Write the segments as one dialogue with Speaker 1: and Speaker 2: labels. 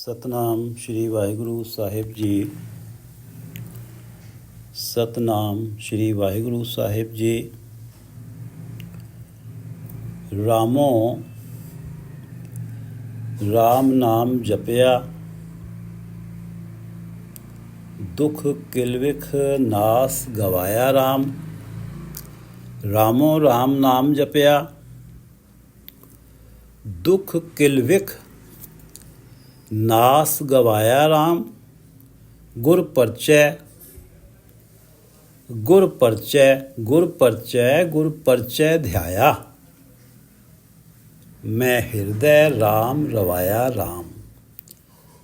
Speaker 1: ਸਤਨਾਮ ਸ਼੍ਰੀ ਵਾਹਿਗੁਰੂ ਸਾਹਿਬ ਜੀ। ਸਤਨਾਮ ਸ਼੍ਰੀ ਵਾਹਿਗੁਰੂ ਸਾਹਿਬ ਜੀ। ਰਾਮੋ ਰਾਮ ਨਾਮ ਜਪਿਆ, ਦੁਖ ਕਿਲਵਿਖ ਨਾਸ ਗਵਾਇਆ ਰਾਮ। ਰਾਮੋ ਰਾਮ ਨਾਮ ਜਪਿਆ, ਦੁਖ ਕਿਲਵਿਖ ਨਾਸ ਗਵਾਇਆ ਰਾਮ। ਗੁਰ ਪਰਚੈ ਗੁਰ ਪਰਚੈ ਗੁਰ ਪਰਚੈ ਗੁਰ ਪਰਚੈ ਧਿਆਇਆ। मैं हृदय राम रवाया राम।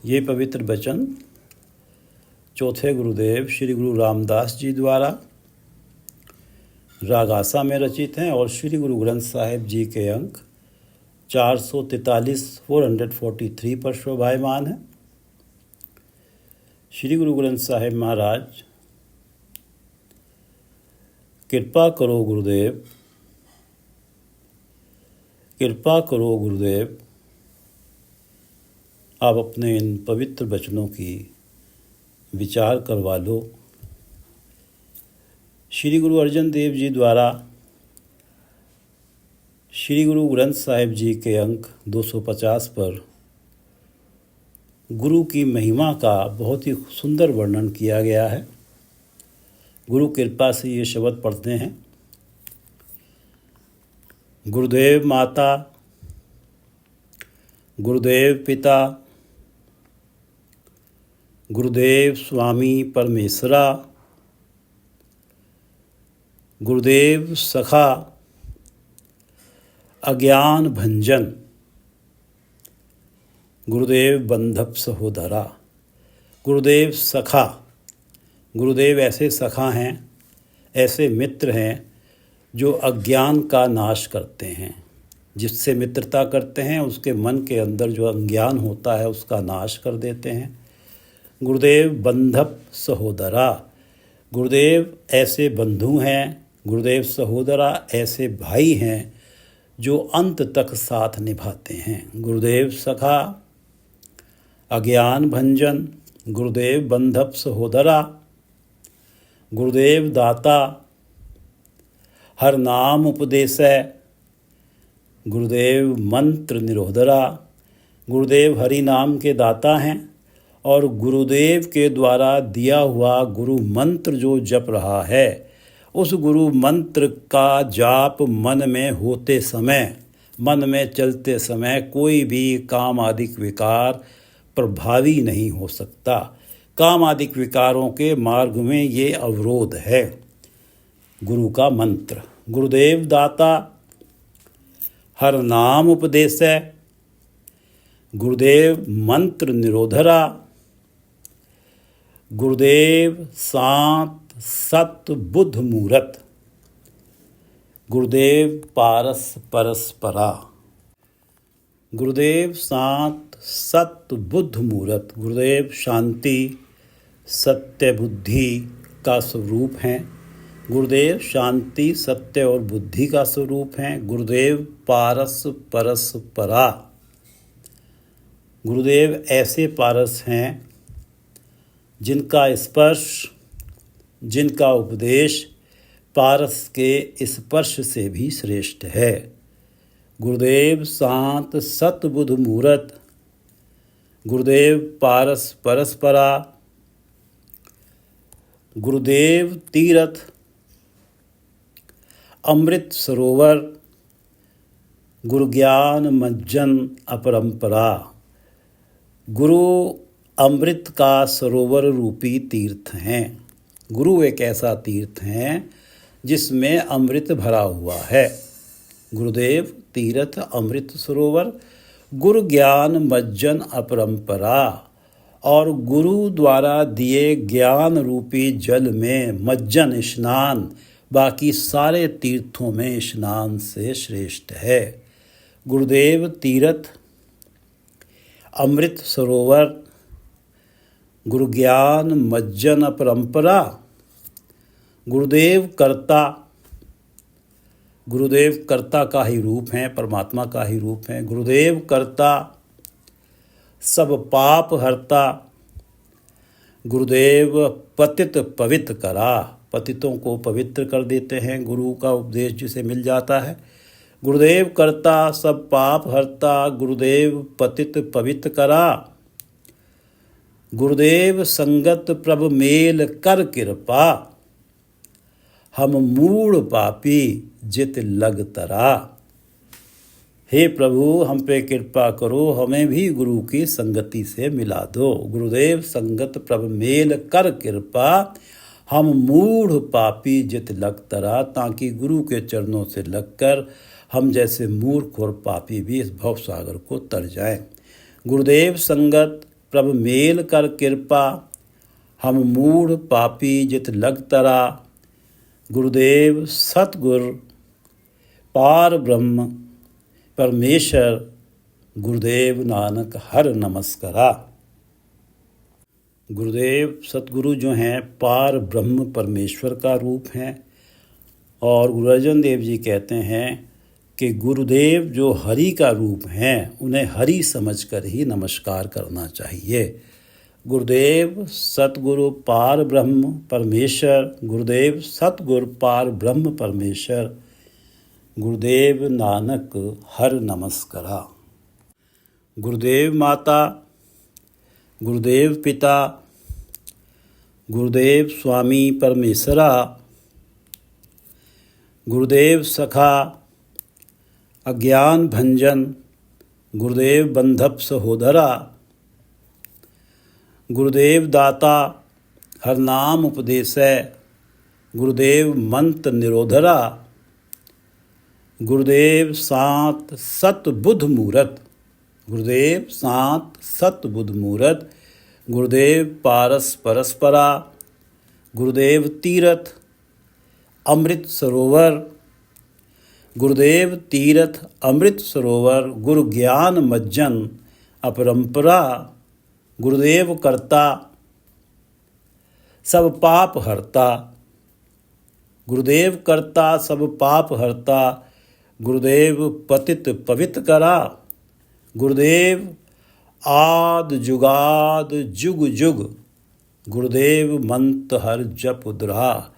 Speaker 1: ये पवित्र वचन चौथे गुरुदेव श्री गुरु रामदास जी द्वारा रागासा में रचित हैं और श्री गुरु ग्रंथ साहिब जी के अंक 443 443 पर शोभायमान है। श्री गुरु ग्रंथ साहिब महाराज, कृपा करो गुरुदेव, कृपा करो गुरुदेव, आप अपने इन पवित्र वचनों की विचार करवा लो। श्री गुरु अर्जन देव जी द्वारा श्री गुरु ग्रंथ साहिब जी के अंक 250 पर गुरु की महिमा का बहुत ही सुंदर वर्णन किया गया है। गुरु कृपा से ये शब्द पढ़ते हैं। गुरुदेव माता, गुरुदेव पिता, गुरुदेव स्वामी परमेश्वरा, गुरुदेव सखा अज्ञान भंजन, गुरुदेव बंधप सहोदरा। गुरुदेव सखा, गुरुदेव ऐसे सखा हैं, ऐसे मित्र हैं जो अज्ञान का नाश करते हैं। जिससे मित्रता करते हैं उसके मन के अंदर जो अज्ञान होता है उसका नाश कर देते हैं। गुरुदेव बंधप सहोदरा, गुरुदेव ऐसे बंधु हैं, गुरुदेव सहोदरा ऐसे भाई हैं जो अंत तक साथ निभाते हैं। गुरुदेव सखा अज्ञान भंजन, गुरुदेव बंधप सहोदरा, गुरुदेव दाता हर नाम उपदेश है, गुरुदेव मंत्र निरोधरा। गुरुदेव हरि नाम के दाता हैं और गुरुदेव के द्वारा दिया हुआ गुरु मंत्र जो जप रहा है उस गुरु मंत्र का जाप मन में होते समय, मन में चलते समय कोई भी काम आदिक विकार प्रभावी नहीं हो सकता। काम आदिक विकारों के मार्ग में ये अवरोध है। गुरु का मंत्र, गुरुदेव दाता हर नाम उपदेश है, गुरुदेव मंत्र निरोधरा, गुरुदेव शांत सत बुद्ध मूरत, गुरुदेव पारस परस्परा। गुरुदेव शांत सत बुद्ध मूरत, गुरुदेव शांति सत्य बुद्धि का स्वरूप हैं। गुरुदेव शांति सत्य और बुद्धि का स्वरूप हैं। गुरुदेव पारस परस्परा, गुरुदेव ऐसे पारस हैं जिनका स्पर्श, जिनका उपदेश पारस के स्पर्श से भी श्रेष्ठ है। गुरुदेव शांत सत बुद्ध मूरत, गुरुदेव पारस परस्परा, गुरुदेव तीरथ अमृत सरोवर, गुरु ज्ञान मज्जन अपरंपरा। गुरु अमृत का सरोवर रूपी तीर्थ हैं। गुरु एक ऐसा तीर्थ हैं जिसमें अमृत भरा हुआ है। गुरुदेव तीर्थ अमृत सरोवर, गुरु ज्ञान मज्जन अपरंपरा। और गुरु द्वारा दिए ज्ञान रूपी जल में मज्जन स्नान बाकी सारे तीर्थों में स्नान से श्रेष्ठ है। गुरुदेव तीर्थ अमृत सरोवर, गुरु ज्ञान मज्जन परंपरा। गुरुदेव कर्ता, गुरुदेव कर्ता का ही रूप हैं, परमात्मा का ही रूप हैं। गुरुदेव कर्ता सब पाप हरता। गुरुदेव पतित पवित्र करा, पतितों को पवित्र कर देते हैं गुरु का उपदेश जिसे मिल जाता है। गुरुदेव करता सब पाप हरता, गुरुदेव पतित पवित्र करा। गुरुदेव संगत प्रभ मेल कर कृपा, हम मूढ़ पापी जित लग तरा। हे प्रभु हम पे कृपा करो, हमें भी गुरु की संगति से मिला दो। गुरुदेव संगत प्रभ मेल कर कृपा, हम मूढ़ पापी जित लग तरा, ताकि गुरु के चरणों से लगकर हम जैसे मूर्ख और पापी भी इस भव सागर को तर जाएं। गुरुदेव संगत प्रभ मेल कर कृपा, हम मूढ़ पापी जित लग तरा। गुरुदेव सतगुर पार ब्रह्म परमेश्वर, गुरुदेव नानक हर नमस्करा। गुरुदेव सतगुरु जो हैं पार ब्रह्म परमेश्वर का रूप हैं, और गुरु अर्जन देव जी कहते हैं कि गुरुदेव जो हरि का रूप हैं, उन्हें हरि समझकर ही नमस्कार करना चाहिए। गुरुदेव सतगुरु पार ब्रह्म परमेश्वर, गुरुदेव सतगुरु पार ब्रह्म परमेश्वर, गुरुदेव नानक हर नमस्करा। गुरुदेव माता, गुरुदेव पिता, गुरुदेव स्वामी परमेश्वरा, गुरुदेव सखा अज्ञान भंजन, गुरुदेव बंधप सहोदरा, गुरुदेव दाता हर नाम उपदेशै, गुरुदेव मंत्र निरोधरा। गुरुदेव सात सत बुद्ध मूरत, गुरुदेव सात सत बुद्ध मूरत, गुरुदेव पारस परस्परा, गुरुदेव तीरथ अमृत सरोवर, गुरुदेव तीरथ अमृत सरोवर, गुरु ज्ञान मज्जन अपरंपरा। गुरुदेव करता सब पाप हरता, गुरुदेव करता सब पाप हरता, गुरुदेव पतित पवित्र करा। गुरुदेव आद जुगाद जुग जुग, गुरुदेव मंत्र हर जप उद्रा।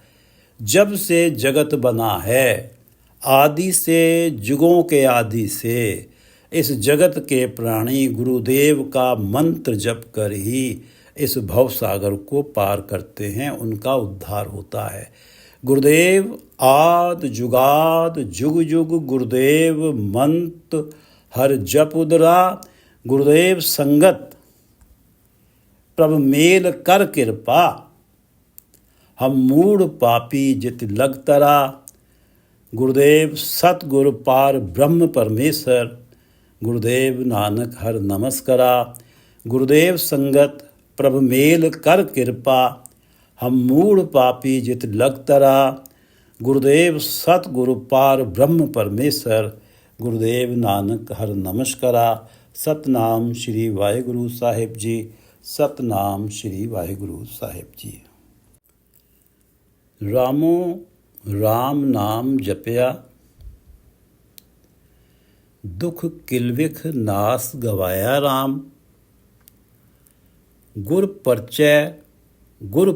Speaker 1: जब से जगत बना है, आदि से जुगों के आदि से, इस जगत के प्राणी गुरुदेव का मंत्र जप कर ही इस भव सागर को पार करते हैं, उनका उद्धार होता है। गुरुदेव आद जुगाद जुग जुग, गुरुदेव मंत्र हर जप उदरा। गुरुदेव संगत प्रभ मेल कर कृपा, हम मूढ़ पापी जित लग तरा। गुरुदेव सतगुरु पार ब्रह्म परमेश्वर, गुरुदेव नानक हर नमस्करा। गुरुदेव संगत प्रभ मेल कर कृपा, हम मूढ़ पापी जित लग तरा। गुरुदेव सतगुरु पार ब्रह्म परमेश्वर, गुरुदेव नानक हर नमस्करा। सतनाम श्री वाहिगुरु साहिब जी, सतनाम श्री वाहिगुरु साहिब जी। रामो राम नाम जपया, दुख किलविख नास गवाया राम। गुर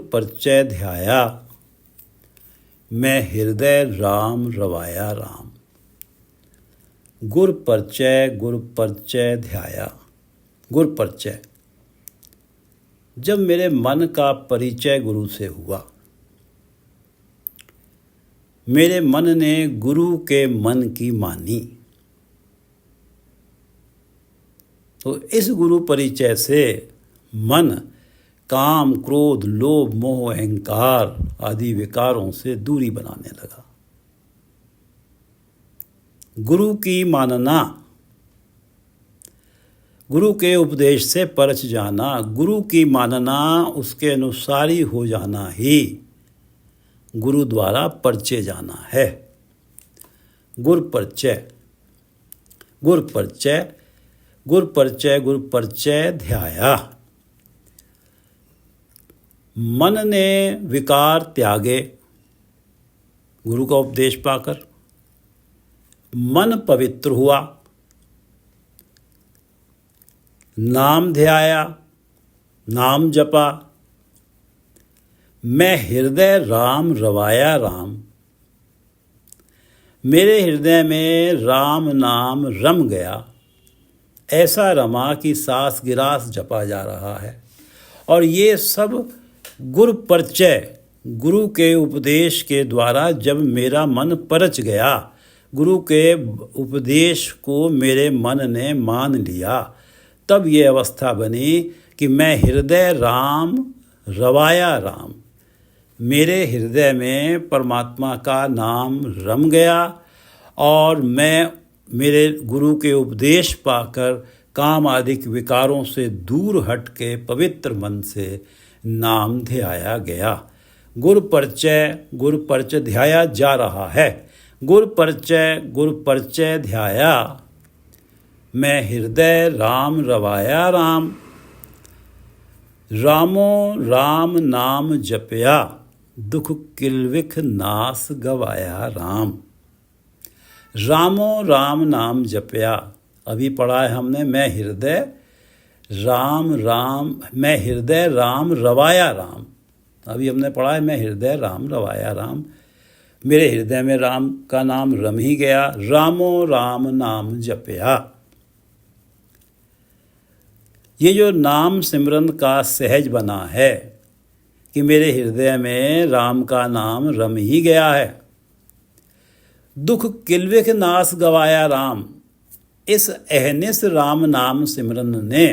Speaker 1: परचय ध्याया, मैं हृदय राम रवाया राम। गुर परचय ध्याया। गुर परचय, जब मेरे मन का परिचय गुरु से हुआ, मेरे मन ने गुरु के मन की मानी, तो इस गुरु परिचय से मन काम क्रोध लोभ मोह अहंकार आदि विकारों से दूरी बनाने लगा। गुरु की मानना, गुरु के उपदेश से परच जाना, गुरु की मानना, उसके अनुसारी हो जाना ही गुरु द्वारा परचे जाना है। गुर परचय, गुर परचय, गुर परचय, गुर परचय ध्याया। मन ने विकार त्यागे गुरु का उपदेश पाकर, मन पवित्र हुआ, नाम ध्याया, नाम जपा। मैं हृदय राम रवाया राम। मेरे हृदय में राम नाम रम गया, ऐसा रमा कि सांस गिरास जपा जा रहा है। और ये सब गुरु परिचय, गुरु के उपदेश के द्वारा जब मेरा मन परच गया, गुरु के उपदेश को मेरे मन ने मान लिया, तब ये अवस्था बनी कि मैं हृदय राम रवाया राम। मेरे हृदय में परमात्मा का नाम रम गया और मैं मेरे गुरु के उपदेश पाकर काम आदि विकारों से दूर हट के पवित्र मन से नाम ध्याया गया। गुरु परिचय ध्याया जा रहा है। गुरु परिचय ध्याया। मैं हृदय राम रवाया राम। रामो राम नाम जपया, दुख किलविख नास गवाया राम। रामो राम नाम जपया। अभी पढ़ा है हमने मैं हृदय राम रवाया राम। अभी हमने पढ़ा है मैं हृदय राम रवाया राम। मेरे हृदय में राम का नाम रम ही गया। रामो राम नाम जपया। ये जो नाम सिमरन का सहज बना है कि मेरे हृदय में राम का नाम रम ही गया है। दुख किलविख नास गवाया राम। इस अहनिस राम नाम सिमरन ने,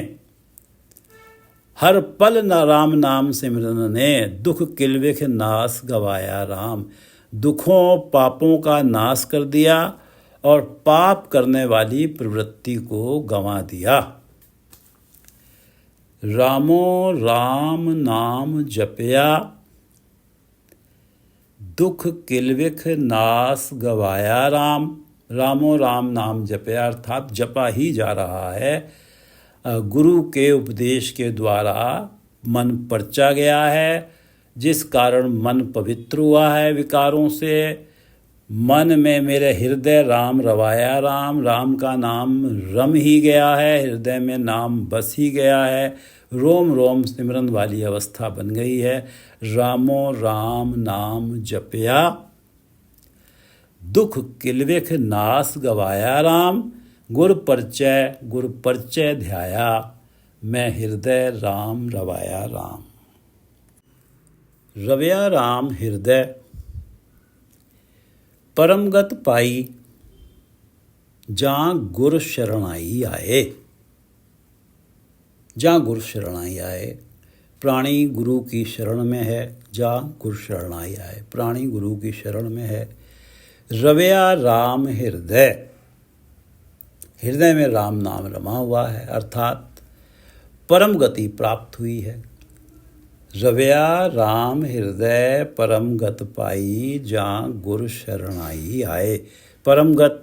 Speaker 1: हर पल न राम नाम सिमरन ने दुख किलविख नास गवाया राम। दुखों पापों का नाश कर दिया और पाप करने वाली प्रवृत्ति को गंवा दिया। रामो राम नाम जपया, दुख किलविख नाश गवाया राम। रामो राम नाम जपया अर्थात जपा ही जा रहा है। गुरु के उपदेश के द्वारा मन परचा गया है, जिस कारण मन पवित्र हुआ है विकारों से। मन में मेरे हृदय राम रवाया राम, राम का नाम रम ही गया है, हृदय में नाम बस ही गया है, रोम रोम सिमरन वाली अवस्था बन गई है। रामो राम नाम जपया, दुख किलविख नाश गवाया राम। गुर परिचय ध्याया, मैं हृदय राम रवाया राम। रवया राम हृदय, परमगत पाई, जहाँ गुर शरणाई आए। जहाँ गुरु शरणाई आए। प्राणी गुरु की शरण में है, जहाँ गुरु शरणाई आए। प्राणी गुरु की शरण में है। रवया राम हृदय, हृदय में राम नाम रमा हुआ है, अर्थात परम गति प्राप्त हुई है। रवया राम हृदय परम गत पाई, जहाँ गुरु शरणाई आए। परमगत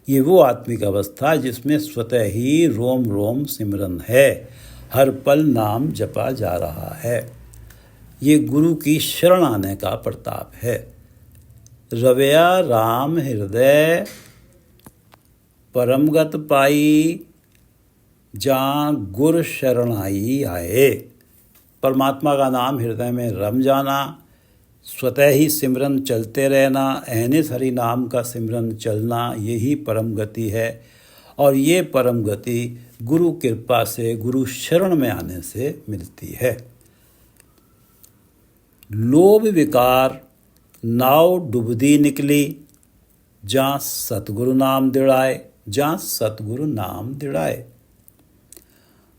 Speaker 1: ये वो आत्मिक अवस्था जिसमें स्वतः ही रोम रोम सिमरन है, हर पल नाम जपा जा रहा है। ये गुरु की शरण आने का प्रताप है। रवया राम हृदय परमगत पाई, जहाँ गुर शरणाई आए। परमात्मा का नाम हृदय में रम जाना, स्वतः ही सिमरन चलते रहना, अहनिस हरि नाम का सिमरन चलना, यही परम गति है। और ये परम गति गुरु कृपा से, गुरु शरण में आने से मिलती है। लोभ विकार नाव डुबदी निकली, जहाँ सतगुरु नाम दृढ़ाए। जहाँ सतगुरु नाम दृढ़ाए।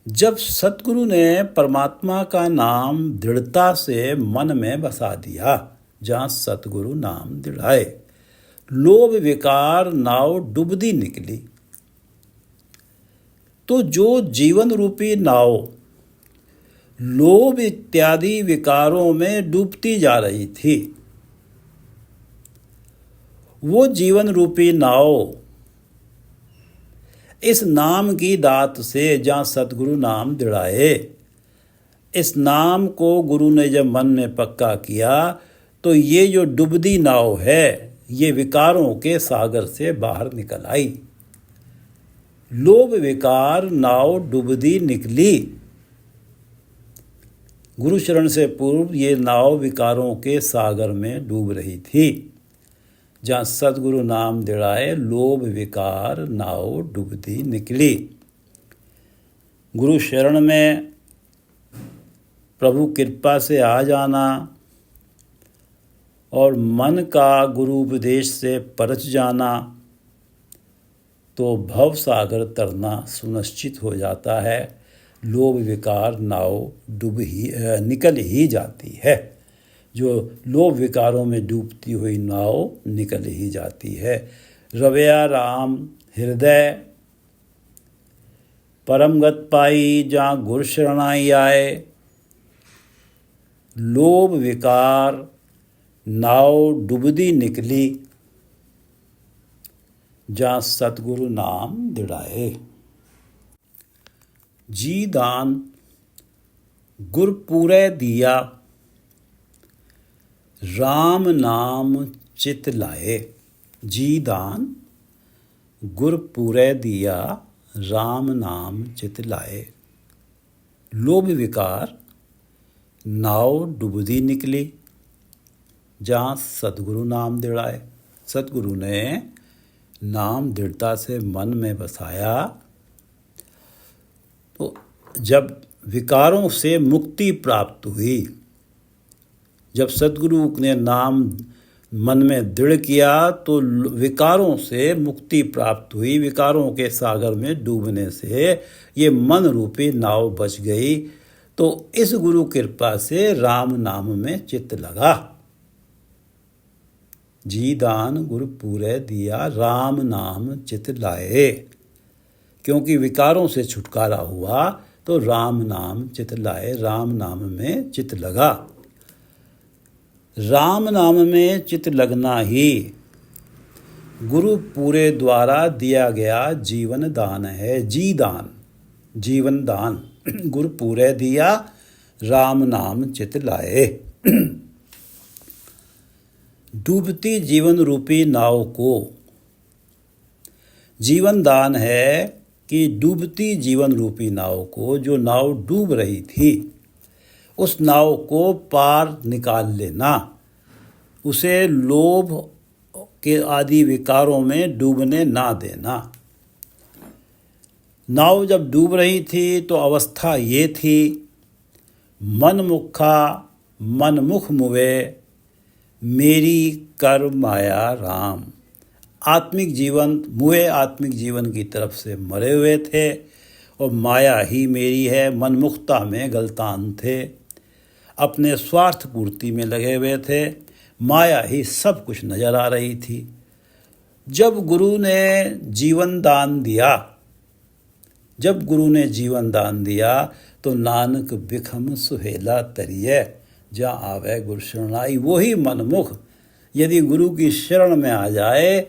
Speaker 1: जब सतगुरु ने परमात्मा का नाम दृढ़ता से मन में बसा दिया, जहाँ सतगुरु नाम दृढ़ाए, लोभ विकार नाव डुबदी निकली। तो जो जीवन रूपी नाव लोभ इत्यादि विकारों में डूबती जा रही थी, वो जीवन रूपी नाव इस नाम की दात से, जहाँ सतगुरु नाम दृढ़ाए, इस नाम को गुरु ने जब मन में पक्का किया, तो ये जो डुबदी नाव है, ये विकारों के सागर से बाहर निकल आई। लोभ विकार नाव डूबती निकली। गुरु शरण से पूर्व ये नाव विकारों के सागर में डूब रही थी। जहाँ सद्गुरु नाम दिलाए लोभ विकार नाव डूबती निकली। गुरु शरण में प्रभु कृपा से आ जाना और मन का गुरु उपदेश से परच जाना तो भव सागर तरना सुनिश्चित हो जाता है। लोभ विकार नाव निकल ही जाती है। जो लोभ विकारों में डूबती हुई नाव निकल ही जाती है। रवैया राम हृदय परम गत पाई, जहाँ गुरु शरणाई आए। लोभ विकार नाव डूबती निकली, जहाँ सतगुरु नाम दिड़ाए। जी दान गुर पूरे दिया, राम नाम चित लाए। जी दान गुर पूरे दिया, राम नाम चित लाए। लोभ विकार नाव डूबती निकली, जहाँ सतगुरु नाम दिड़ाए। सतगुरु ने नाम दृढ़ता से मन में बसाया तो जब विकारों से मुक्ति प्राप्त हुई, जब सतगुरु ने नाम मन में दृढ़ किया तो विकारों से मुक्ति प्राप्त हुई। विकारों के सागर में डूबने से ये मन रूपी नाव बच गई। तो इस गुरु कृपा से राम नाम में चित्त लगा। जी दान गुरु पूरे दिया, राम नाम चित लाए। क्योंकि विकारों से छुटकारा हुआ तो राम नाम चित लाए, राम नाम में चित लगा। राम नाम में चित लगना ही गुरु पूरे द्वारा दिया गया जीवन दान है। जी दान जीवन दान गुरु पूरे दिया, राम नाम चित लाए। डूबती जीवन रूपी नाव को जीवन दान है कि डूबती जीवन रूपी नाव को, जो नाव डूब रही थी, उस नाव को पार निकाल लेना, उसे लोभ के आदि विकारों में डूबने ना देना। नाव जब डूब रही थी तो अवस्था ये थी, मनमुखा मनमुख मुवे, मेरी कर माया राम। आत्मिक जीवन मुए आत्मिक जीवन की तरफ से मरे हुए थे और माया ही मेरी है। मनमुखता में गलतान थे, अपने स्वार्थ पूर्ति में लगे हुए थे। माया ही सब कुछ नजर आ रही थी। जब गुरु ने जीवन दान दिया, जब गुरु ने जीवन दान दिया तो नानक बिखम सुहेला तरिए, जहाँ आवे गुरु शरणाई। वही मनमुख यदि गुरु की शरण में आ जाए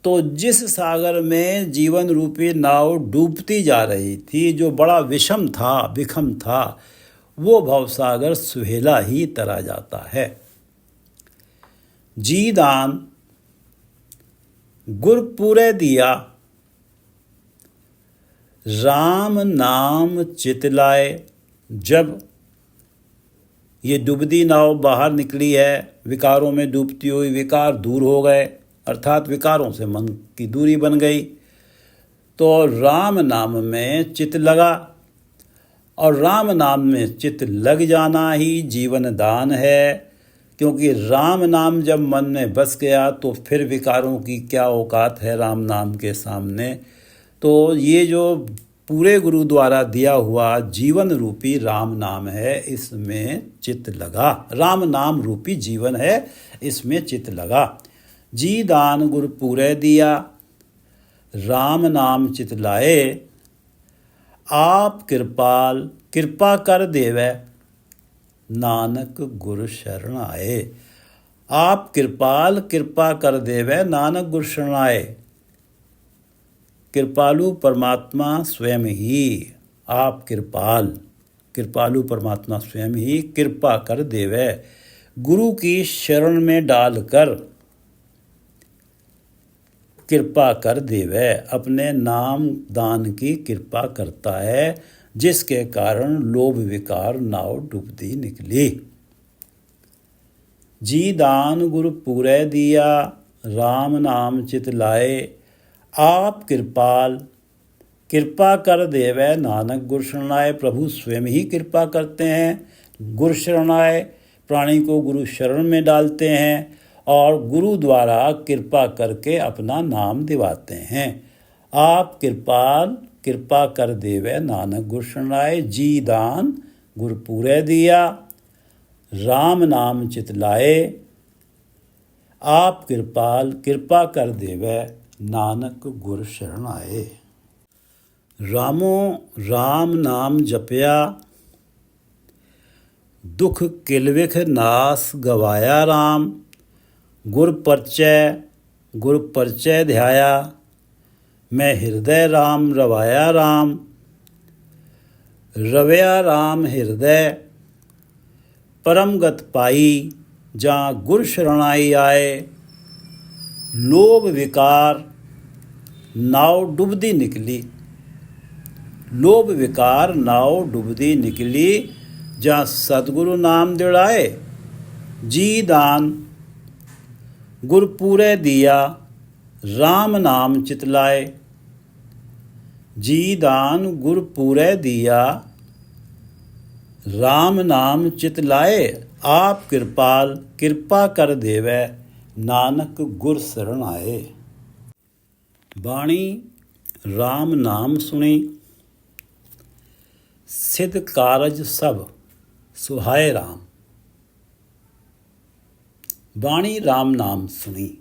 Speaker 1: तो जिस सागर में जीवन रूपी नाव डूबती जा रही थी, जो बड़ा विषम था, विखम था, वो भवसागर सुहेला ही तरा जाता है। जी दान गुर पूरे दिया, राम नाम चित लाए। जब ये डूबती नाव बाहर निकली है, विकारों में डूबती हुई, विकार दूर हो गए, अर्थात विकारों से मन की दूरी बन गई, तो राम नाम में चित लगा। और राम नाम में चित लग जाना ही जीवन दान है। क्योंकि राम नाम जब मन में बस गया तो फिर विकारों की क्या औकात है राम नाम के सामने। तो ये जो पूरे गुरु द्वारा दिया हुआ जीवन रूपी राम नाम है, इसमें चित लगा। राम नाम रूपी जीवन है, इसमें चित लगा। जी दान गुरु पूरे दिया, राम नाम चित लाए। आप कृपाल कृपा कर देवे, नानक गुरु शरण आए। आप कृपाल कृपा कर देवे, नानक गुरु शरण आए। कृपालु परमात्मा स्वयं ही, आप कृपालु परमात्मा स्वयं ही कृपा कर देवे। गुरु की शरण में डालकर कृपा कर देवै, अपने नाम दान की कृपा करता है, जिसके कारण लोभ विकार नाव डूबती निकली। जी दान गुरु पूरे दिया, राम नाम चित लाए, आप कृपाल कृपा कर देवै नानक गुरु शरणाए। प्रभु स्वयं ही कृपा करते हैं, गुरु शरणाए, प्राणी को गुरु शरण में डालते हैं और गुरु द्वारा कृपा करके अपना नाम दिवाते हैं। आप कृपाल कृपा कर देवै नानक गुरु शरणाए, जी दान गुरु पूरे दिया, राम नाम चित लाए, आप कृपाल कृपा कर देवै नानक गुरु शरण आए। रामो राम नाम जपया, दुख किलविख नास गवाया राम, गुर परचय ध्याया, मैं हृदय राम रवाया राम, रवया राम हृदय, परम गत पाई, जहाँ गुर शरणाई आए, लोभ विकार नाव डूबती निकली। लोभ विकार नाव डूबती निकली, जहाँ सतगुरु नाम दिड़ाए, जी दान गुर पूरे दिया, राम नाम चितलाए। जी दान गुर पूरे दिया, राम नाम चितलाए, आप कृपाल कृपा कर देवै नानक गुर शरण आए। बाणी राम नाम सुनी, सिद्ध कारज सब सुहाए राम। बाणी राम नाम सुनी।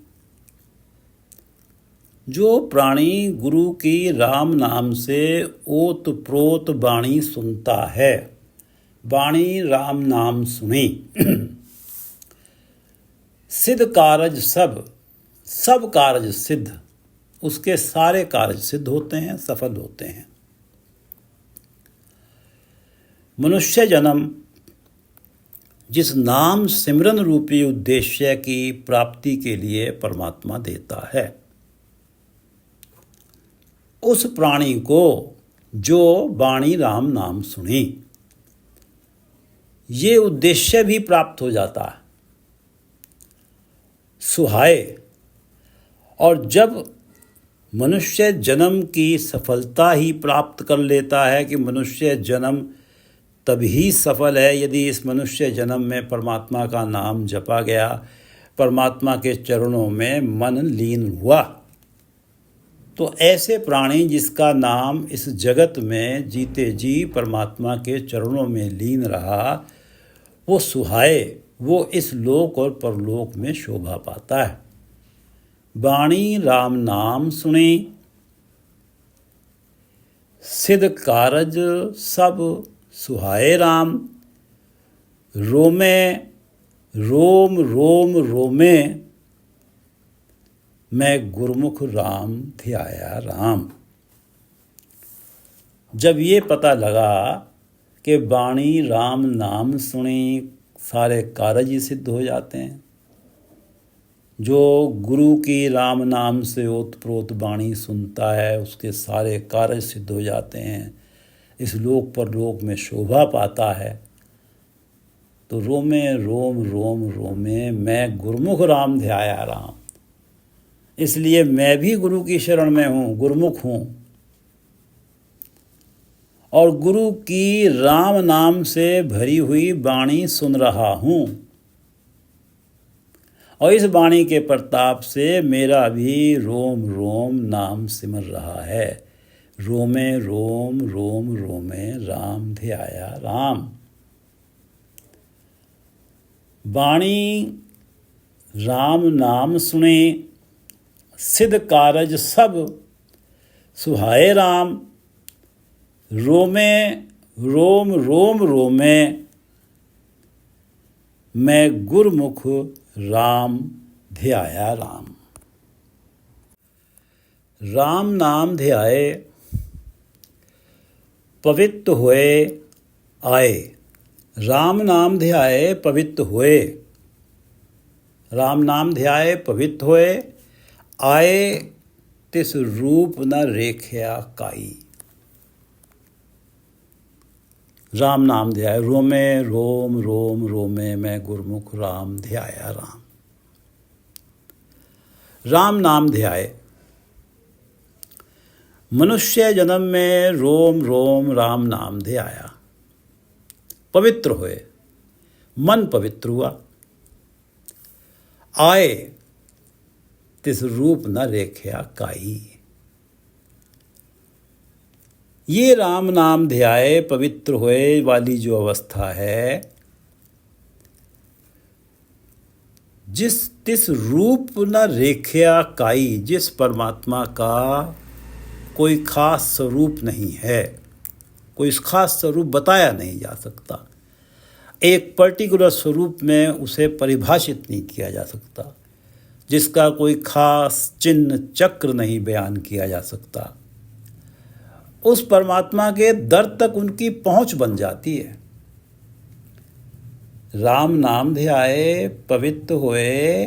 Speaker 1: जो प्राणी गुरु की राम नाम से ओत प्रोत बाणी सुनता है, बाणी राम नाम सुनी, सिद्ध कारज सब कारज सिद्ध, उसके सारे कारज सिद्ध होते हैं, सफल होते हैं। मनुष्य जन्म जिस नाम सिमरन रूपी उद्देश्य की प्राप्ति के लिए परमात्मा देता है, उस प्राणी को जो बाणी राम नाम सुनी, ये उद्देश्य भी प्राप्त हो जाता है, सुहाए। और जब मनुष्य जन्म की सफलता ही प्राप्त कर लेता है कि मनुष्य जन्म तभी सफल है यदि इस मनुष्य जन्म में परमात्मा का नाम जपा गया, परमात्मा के चरणों में मन लीन हुआ। तो ऐसे प्राणी जिसका नाम इस जगत में जीते जी परमात्मा के चरणों में लीन रहा, वो सुहाए, वो इस लोक और परलोक में शोभा पाता है। बाणी राम नाम सुनी, सिद्ध कारज सब सुहाए राम, रोमे रोम रोम रोमे, मैं गुरमुख राम ध्याया राम। जब ये पता लगा कि बाणी राम नाम सुनी, सारे कारज ही सिद्ध हो जाते हैं। जो गुरु की राम नाम से ओतप्रोत बाणी सुनता है, उसके सारे कार्य सिद्ध हो जाते हैं, इस लोक पर लोक में शोभा पाता है। तो रोमे रोम रोम रोमे, मैं गुरमुख राम ध्याया राम। इसलिए मैं भी गुरु की शरण में हूँ, गुरमुख हूँ, और गुरु की राम नाम से भरी हुई बाणी सुन रहा हूँ। और इस बाणी के प्रताप से मेरा भी रोम रोम नाम सिमर रहा है। रोमे रोम रोम रोमे, राम ध्याया राम। बाणी राम नाम सुने, सिद्ध कारज सब सुहाए राम। रोमे रोम रोम रोमे, मैं गुरमुख राम ध्याया राम। राम नाम ध्याए, पवित्र हुए आए। राम नाम ध्याए पवित्र हुए, राम नाम ध्याए पवित्र हुए, आए तिस रूप न रेख्या काई। राम नाम ध्याय रोमे रोम रोम रोमे मैं गुरमुख राम ध्याया राम। राम नाम ध्याय मनुष्य जन्म में रोम रोम राम नाम ध्याया। पवित्र हुए, मन पवित्र हुआ। आए तिस रूप न रेख्या काई। ये राम नाम ध्याय पवित्र हुए वाली जो अवस्था है, जिस तिस रूप न रेख्या काई, जिस परमात्मा का कोई खास स्वरूप नहीं है, कोई खास स्वरूप बताया नहीं जा सकता, एक पर्टिकुलर स्वरूप में उसे परिभाषित नहीं किया जा सकता, जिसका कोई खास चिन्ह चक्र नहीं बयान किया जा सकता, उस परमात्मा के दर तक उनकी पहुंच बन जाती है। राम नाम ध्याए पवित्र होए,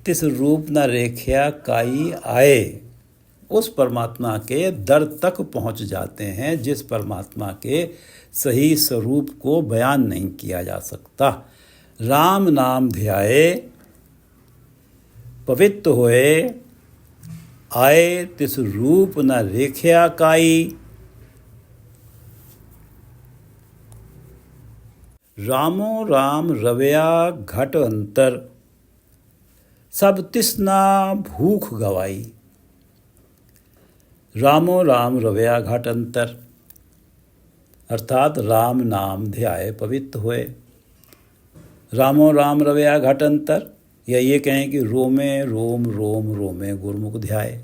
Speaker 1: तिस रूप न रेख्या काई आए। उस परमात्मा के दर तक पहुंच जाते हैं जिस परमात्मा के सही स्वरूप को बयान नहीं किया जा सकता। राम नाम ध्याए पवित्र होए, आए तिस रूप न रेख्या काई। रामो राम रवया घट अंतर, सब तिसना भूख गवाई। रामो राम रवया घट अंतर अर्थात राम नाम ध्याय पवित्र हुए। रामो राम रवया घट अंतर, या ये कहें कि रोमे रोम रोम रोमे गुरमुख ध्याय।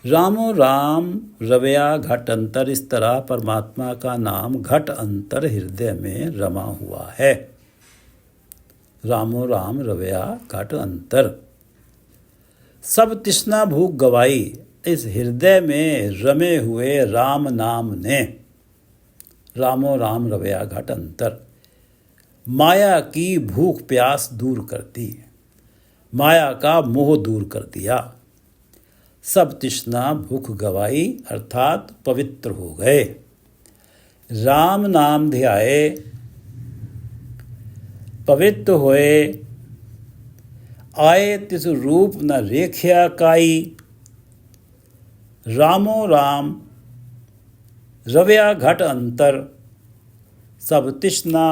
Speaker 1: रामो राम रवया घट अंतर, इस तरह परमात्मा का नाम घट अंतर हृदय में रमा हुआ है। रामो राम रवया घट अंतर, सब तृष्णा भूख गवाई। इस हृदय में रमे हुए राम नाम ने, रामो राम रवया घट अंतर, माया की भूख प्यास दूर कर दी, माया का मोह दूर कर दिया। सब तृष्णा भूख गवाई अर्थात पवित्र हो गए। राम नाम ध्याए पवित्र होए, आए तिस रूप न रेख्या काई। रामो राम रवया घट अंतर, सब तृष्णा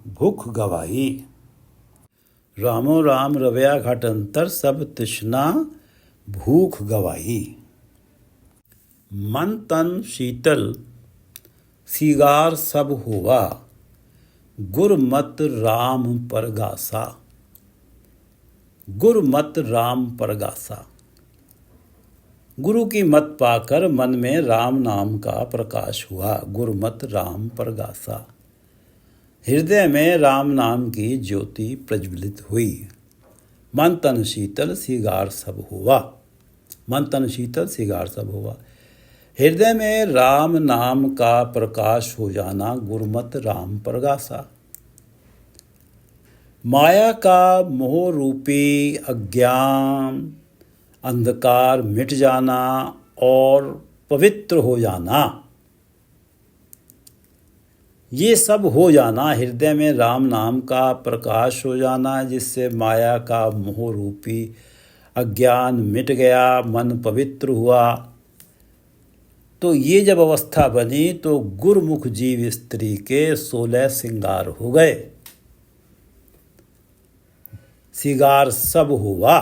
Speaker 1: भूख गवाई। रामो राम रवया घट अंतर, सब तृष्णा भूख गवाई। मन तन शीतल सिगार सब हुआ, गुरमत राम परगासा। गुरमत राम परगासा, गुरु की मत पाकर मन में राम नाम का प्रकाश हुआ। गुरमत राम परगासा, हृदय में राम नाम की ज्योति प्रज्वलित हुई। मन तन शीतल सिगार सब हुआ, मन तन शीतल सिगार सब हुआ, हृदय में राम नाम का प्रकाश हो जाना। गुरमत राम परगासा, माया का मोह रूपी अज्ञान अंधकार मिट जाना और पवित्र हो जाना, ये सब हो जाना। हृदय में राम नाम का प्रकाश हो जाना, जिससे माया का मोह रूपी अज्ञान मिट गया, मन पवित्र हुआ। तो ये जब अवस्था बनी तो गुरमुख जीव स्त्री के 16 श्रृंगार हो गए। श्रृंगार सब हुआ,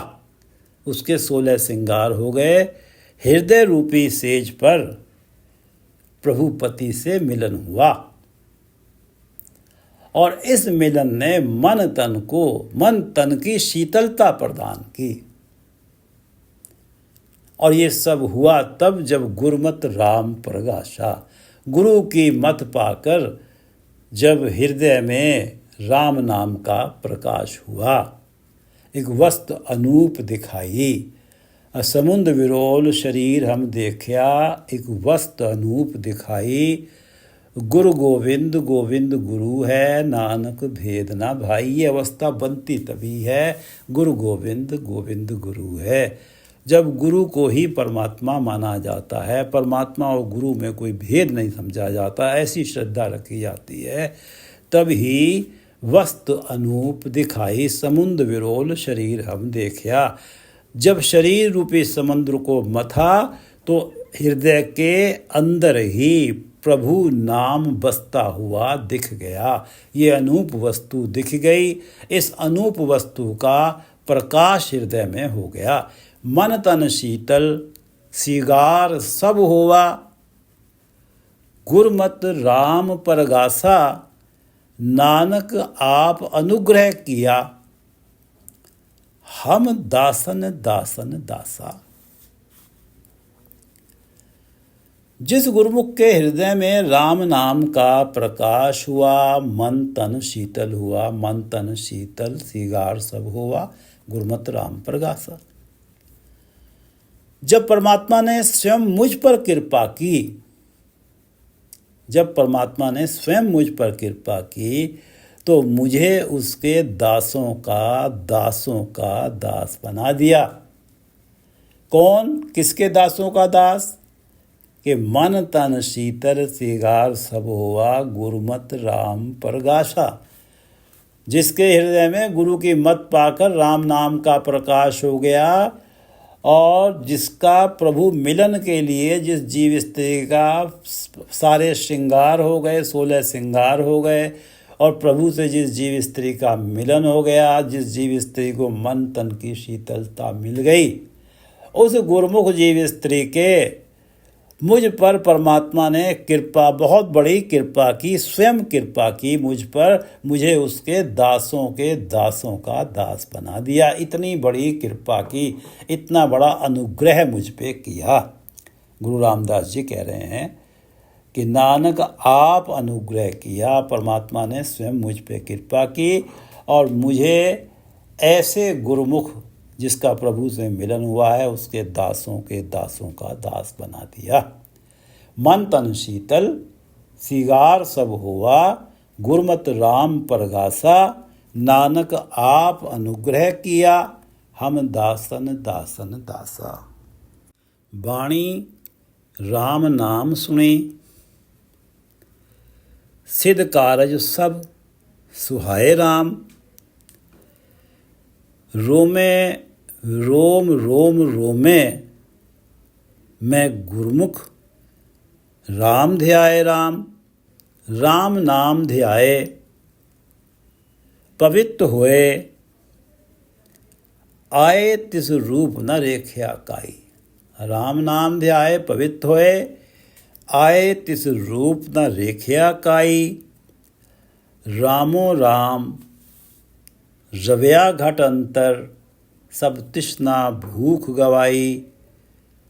Speaker 1: उसके 16 श्रृंगार हो गए। हृदय रूपी सेज पर प्रभुपति से मिलन हुआ और इस मिलन ने मन तन की शीतलता प्रदान की। और ये सब हुआ तब जब गुरमत राम प्रगाशा, गुरु की मत पाकर जब हृदय में राम नाम का प्रकाश हुआ। एक वस्त अनूप दिखाई, समुद्र विरोल शरीर हम देखा। एक वस्त अनूप दिखाई, गुरु गोविंद गोविंद गुरु है, नानक भेद ना भाई। ये अवस्था बनती तभी है, गुरु गोविंद गोविंद गुरु है। जब गुरु को ही परमात्मा माना जाता है, परमात्मा और गुरु में कोई भेद नहीं समझा जाता, ऐसी श्रद्धा रखी जाती है, तब ही वस्तु अनूप दिखाई समुद्र विरोल शरीर हम देखा। जब शरीर रूपी समुद्र को मथा तो हृदय के अंदर ही प्रभु नाम बसता हुआ दिख गया। ये अनूप वस्तु दिख गई। इस अनूप वस्तु का प्रकाश हृदय में हो गया। मन तन शीतल सिगार सब होवा, गुरमत राम परगासा, नानक आप अनुग्रह किया, हम दासन दासन दासा। जिस गुरुमुख के हृदय में राम नाम का प्रकाश हुआ, मन तन शीतल हुआ, मन तन शीतल सिगार सब हुआ, गुरमत राम परगासा। जब परमात्मा ने स्वयं मुझ पर कृपा की, जब परमात्मा ने स्वयं मुझ पर कृपा की, तो मुझे उसके दासों का दास बना दिया। कौन? किसके दासों का दास? कि मन तन शीतल सिगार सब हुआ, गुरुमत राम परगासा। जिसके हृदय में गुरु की मत पाकर राम नाम का प्रकाश हो गया और जिसका प्रभु मिलन के लिए जिस जीव स्त्री का सारे श्रृंगार हो गए, 16 श्रृंगार हो गए, और प्रभु से जिस जीव स्त्री का मिलन हो गया, जिस जीव स्त्री को मन तन की शीतलता मिल गई, उस गुरमुख जीव स्त्री के मुझ पर परमात्मा ने कृपा, बहुत बड़ी कृपा की, स्वयं कृपा की मुझ पर, मुझे उसके दासों का दास बना दिया। इतनी बड़ी कृपा की, इतना बड़ा अनुग्रह मुझ पे किया। गुरु रामदास जी कह रहे हैं कि नानक आप अनुग्रह किया, परमात्मा ने स्वयं मुझ पे कृपा की और मुझे ऐसे गुरुमुख जिसका प्रभु से मिलन हुआ है, उसके दासों का दास बना दिया। मन तन शीतल सिगार सब हुआ, गुरमत राम परगासा, नानक आप अनुग्रह किया, हम दासन दासन दासा। बाणी राम नाम सुने, सिद्ध कारज सब सुहाए राम, रोमे रोम रोम रोमे, मैं गुरमुख राम ध्याए राम, राम नाम ध्याए पवित्र होए, आए तिस रूप न रेख्या काई। राम नाम ध्याए पवित्र होए, आए तिस रूप न रेख्या काई। रामो राम रव्या घट अंतर, सब तृष्णा भूख गवाई।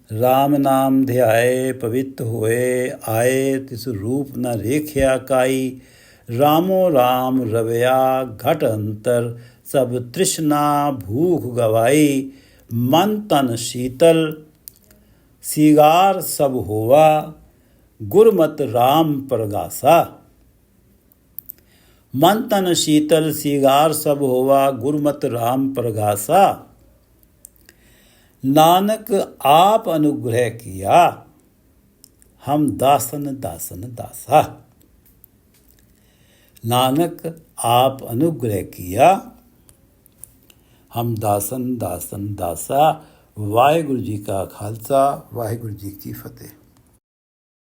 Speaker 1: राम नाम ध्याए पवित्र होए, आए तिस रूप न रेख्या काई। रामो राम रव्या घट अंतर, सब तृष्णा भूख गवाई। मन तन शीतल सिगार सब होवा, गुरमत राम परगासा। मन तन शीतल सिगार सब होवा, गुरमत राम परगासा। नानक आप अनुग्रह किया, हम दासन दासन दासा। नानक आप अनुग्रह किया, हम दासन दासन दासा। वाहिगुरु जी का खालसा, वाहिगुरु जी की फतेह।